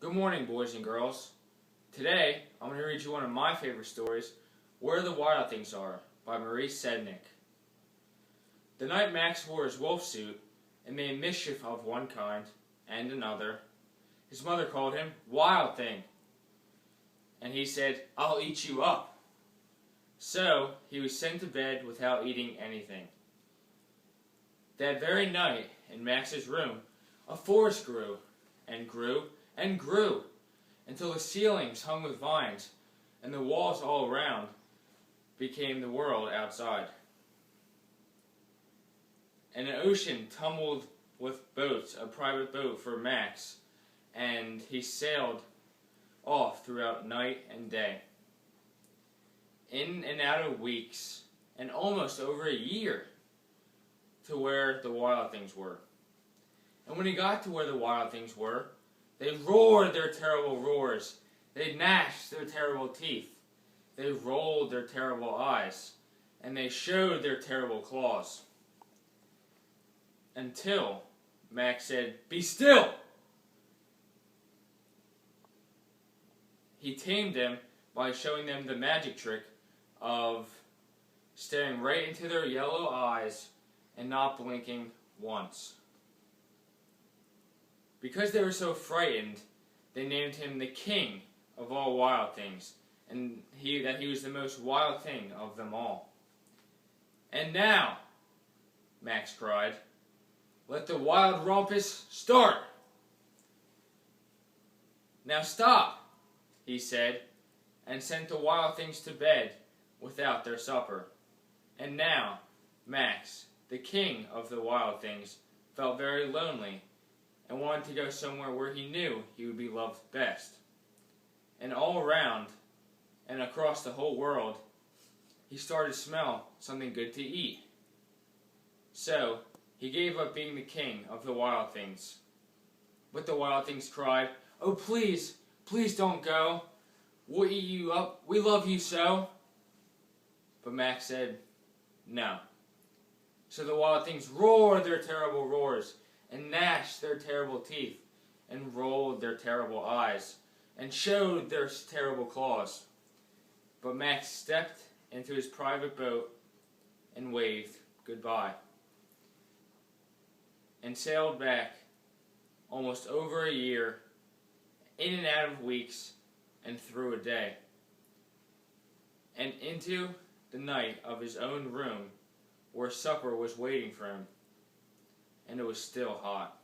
Good morning, boys and girls. Today, I'm going to read you one of my favorite stories, Where the Wild Things Are, by Marie Sednick. The night Max wore his wolf suit and made mischief of one kind and another, his mother called him Wild Thing, and he said, "I'll eat you up." So, he was sent to bed without eating anything. That very night, in Max's room, a forest grew, and grew, and grew, until the ceilings hung with vines, and the walls all around became the world outside. And an ocean tumbled with boats, a private boat for Max, and he sailed off throughout night and day. In and out of weeks, and almost over a year, to where the wild things were. And when he got to where the wild things were, they roared their terrible roars, they gnashed their terrible teeth, they rolled their terrible eyes, and they showed their terrible claws. Until Max said, "Be still!" He tamed them by showing them the magic trick of staring right into their yellow eyes and not blinking once. Because they were so frightened, they named him the king of all wild things, and that he was the most wild thing of them all. "And now," Max cried, "let the wild rumpus start." "Now stop," he said, and sent the wild things to bed without their supper. And now, Max, the king of the wild things, felt very lonely, and wanted to go somewhere where he knew he would be loved best. And all around, and across the whole world, he started to smell something good to eat. So, he gave up being the king of the wild things. But the wild things cried, "Oh, please, please don't go. We'll eat you up. We love you so." But Max said, "No." So the wild things roared their terrible roars, and gnashed their terrible teeth, and rolled their terrible eyes, and showed their terrible claws. But Max stepped into his private boat and waved goodbye, and sailed back almost over a year, in and out of weeks, and through a day, and into the night of his own room, where supper was waiting for him, and it was still hot.